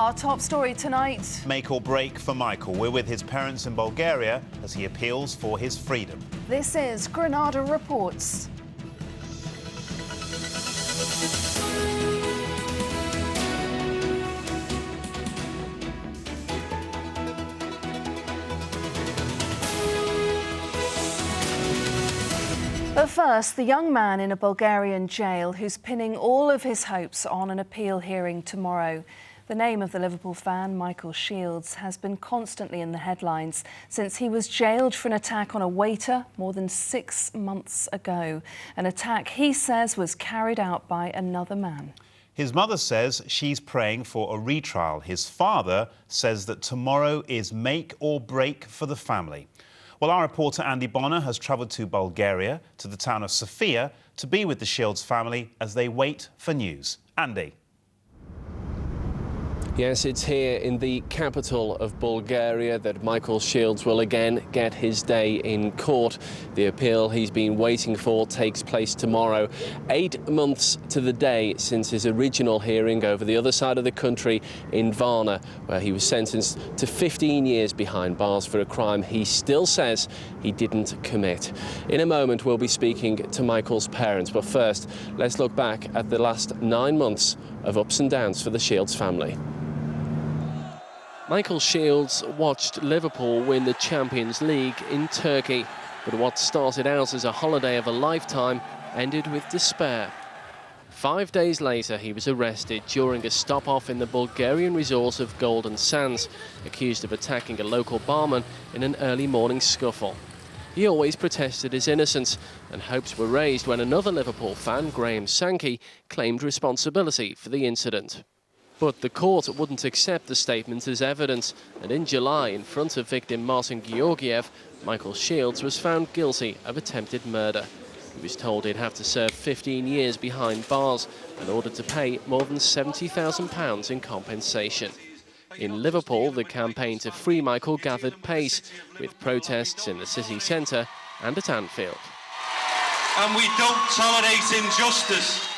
Our top story tonight. Make or break for Michael. We're with his parents in Bulgaria as he appeals for his freedom. This is Granada Reports. But first, the young man in a Bulgarian jail who's pinning all of his hopes on an appeal hearing tomorrow. The name of the Liverpool fan, Michael Shields, has been constantly in the headlines since he was jailed for an attack on a waiter more than 6 months ago. An attack he says was carried out by another man. His mother says she's praying for a retrial. His father says that tomorrow is make or break for the family. Well, our reporter Andy Bonner has travelled to Bulgaria, to the town of Sofia, to be with the Shields family as they wait for news. Andy. Yes, it's here in the capital of Bulgaria that Michael Shields will again get his day in court. The appeal he's been waiting for takes place tomorrow, 8 months to the day since his original hearing over the other side of the country in Varna, where he was sentenced to 15 years behind bars for a crime he still says he didn't commit. In a moment, we'll be speaking to Michael's parents, but first, let's look back at the last 9 months of ups and downs for the Shields family. Michael Shields watched Liverpool win the Champions League in Turkey, but what started out as a holiday of a lifetime ended with despair. 5 days later, he was arrested during a stop-off in the Bulgarian resort of Golden Sands, accused of attacking a local barman in an early morning scuffle. He always protested his innocence, and hopes were raised when another Liverpool fan, Graham Sankey, claimed responsibility for the incident. But the court wouldn't accept the statement as evidence, and in July, in front of victim Martin Georgiev, Michael Shields was found guilty of attempted murder. He was told he'd have to serve 15 years behind bars in order to pay more than £70,000 in compensation. In Liverpool, the campaign to free Michael gathered pace, with protests in the city centre and at Anfield. And we don't tolerate injustice.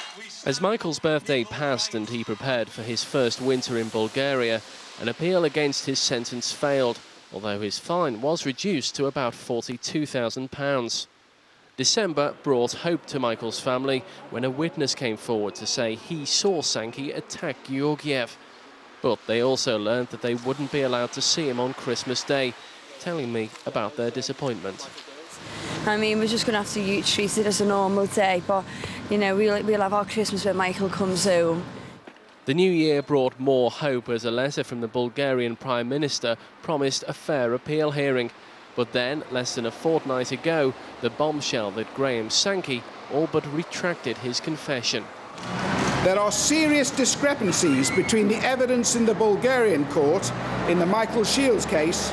As Michael's birthday passed and he prepared for his first winter in Bulgaria, an appeal against his sentence failed, although his fine was reduced to about £42,000. December brought hope to Michael's family when a witness came forward to say he saw Sankey attack Georgiev. But they also learned that they wouldn't be allowed to see him on Christmas Day, telling me about their disappointment. I mean, we're just going to have to treat it as a normal day, but, you know, we'll have our Christmas when Michael comes home. The new year brought more hope as a letter from the Bulgarian Prime Minister promised a fair appeal hearing. But then, less than a fortnight ago, the bombshell that Graham Sankey all but retracted his confession. There are serious discrepancies between the evidence in the Bulgarian court in the Michael Shields case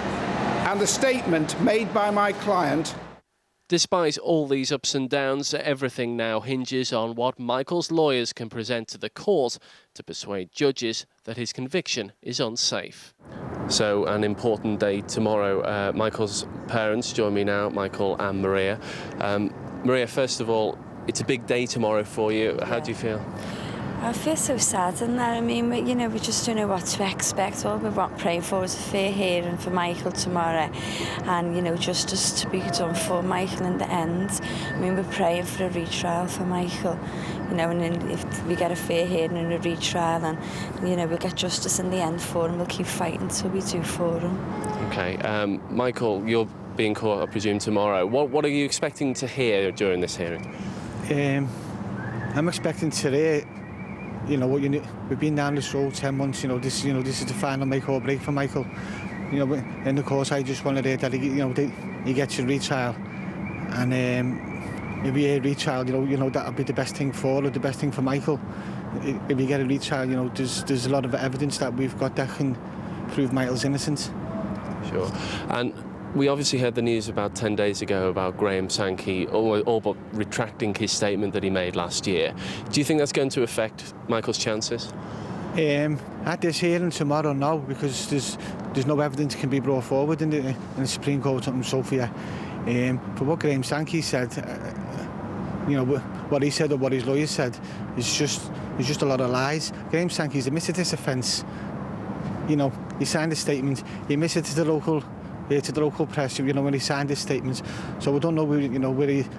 and the statement made by my client. Despite all these ups and downs, everything now hinges on what Michael's lawyers can present to the court to persuade judges that his conviction is unsafe. So, an important day tomorrow. Michael's parents join me now, Michael and Maria. Maria, first of all, it's a big day tomorrow for you. How do you feel? I feel so sad in that. I mean, you know, we just don't know what to expect. All we're praying for is a fair hearing for Michael tomorrow, and, you know, justice to be done for Michael in the end. I mean, we're praying for a retrial for Michael, you know, and then if we get a fair hearing and a retrial, and, you know, we'll get justice in the end for him. We'll keep fighting till we do for him. OK. Michael, you're being caught, I presume, tomorrow. What are you expecting to hear during this hearing? I'm expecting to hear, you know, we've been down this road 10 months. You know, this is the final make or break for Michael. You know, in the course, I just want to hear that he gets a retrial, and if he get a retrial, you know that'll be the best thing for the best thing for Michael. If we get a retrial, you know, there's a lot of evidence that we've got that can prove Michael's innocence. Sure. And we obviously heard the news about 10 days ago about Graham Sankey all but retracting his statement that he made last year. Do you think that's going to affect Michael's chances? At this hearing tomorrow, no, because there's no evidence can be brought forward in the Supreme Court in Sofia. For what Graham Sankey said, you know, what he said or what his lawyer said is just a lot of lies. Graham Sankey's admitted this offence you know, he signed a statement. He admitted to the local press, you know, when he signed his statement. So we don't know, you know,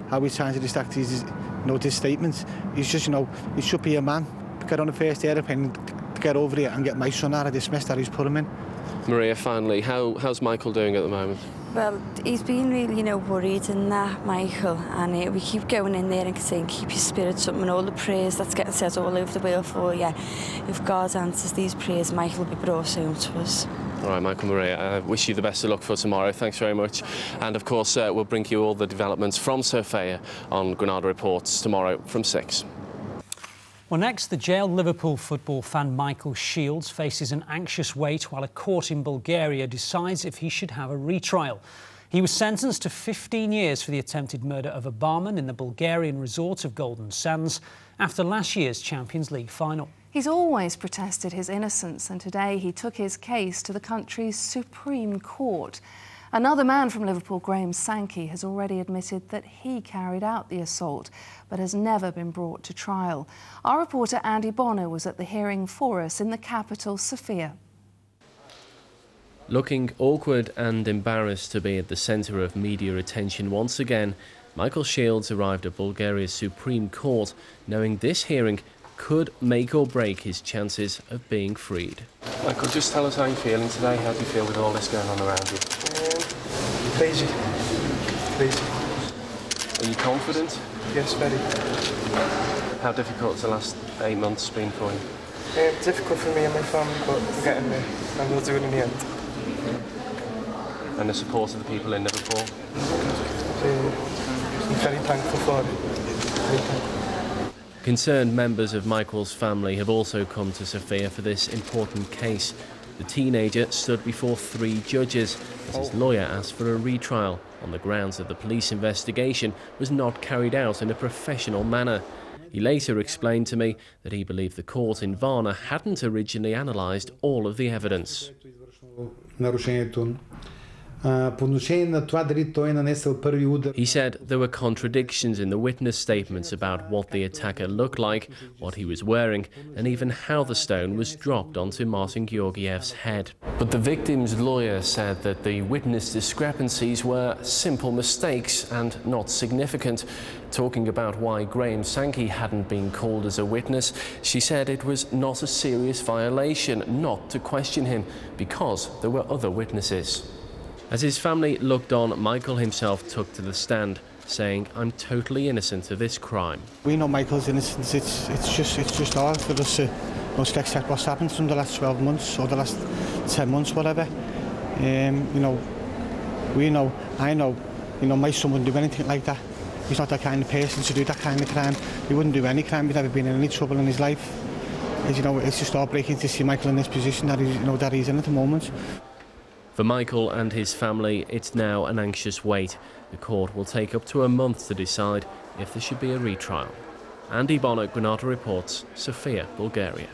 how he's trying to distract his, you know, this statement. He's just, you know, he should be a man. Get on the first aeroplane, get over here and get my son out of this mess that he's put him in. Maria, finally, how's Michael doing at the moment? Well, he's been really, you know, worried in that, Michael, and we keep going in there and saying, keep your spirits up, and all the prayers that's getting said all over the world for you. If God answers these prayers, Michael will be brought home to us. All right, Michael, Maria, I wish you the best of luck for tomorrow. Thanks very much. And, of course, we'll bring you all the developments from Sofia on Granada Reports tomorrow from 6. Well, next, the jailed Liverpool football fan Michael Shields faces an anxious wait while a court in Bulgaria decides if he should have a retrial. He was sentenced to 15 years for the attempted murder of a barman in the Bulgarian resort of Golden Sands after last year's Champions League final. He's always protested his innocence, and today he took his case to the country's Supreme Court. Another man from Liverpool, Graham Sankey, has already admitted that he carried out the assault, but has never been brought to trial. Our reporter Andy Bonner was at the hearing for us in the capital, Sofia. Looking awkward and embarrassed to be at the centre of media attention once again, Michael Shields arrived at Bulgaria's Supreme Court, knowing this hearing could make or break his chances of being freed. Michael, just tell us how you're feeling today. How do you feel with all this going on around you? Crazy. Are you confident? Yes, very. How difficult has the last 8 months been for you? Difficult for me and my family, but we're getting there, and we'll do it in the end. And the support of the people in Liverpool? I'm very thankful for it. Very thankful. Concerned members of Michael's family have also come to Sofia for this important case. The teenager stood before 3 judges as his lawyer asked for a retrial on the grounds that the police investigation was not carried out in a professional manner. He later explained to me that he believed the court in Varna hadn't originally analysed all of the evidence. He said there were contradictions in the witness statements about what the attacker looked like, what he was wearing, and even how the stone was dropped onto Martin Georgiev's head. But the victim's lawyer said that the witness discrepancies were simple mistakes and not significant. Talking about why Graham Sankey hadn't been called as a witness, she said it was not a serious violation not to question him because there were other witnesses. As his family looked on, Michael himself took to the stand, saying, "I'm totally innocent of this crime." We know Michael's innocence. It's just hard for us to accept what's happened from the last 12 months or the last 10 months, whatever. You know, I know, you know, my son wouldn't do anything like that. He's not that kind of person to do that kind of crime. He wouldn't do any crime. He'd never been in any trouble in his life. As you know, it's just heartbreaking to see Michael in this position that he's in at the moment. For Michael and his family, it's now an anxious wait. The court will take up to a month to decide if there should be a retrial. Andy Bonner, Granada Reports, Sofia, Bulgaria.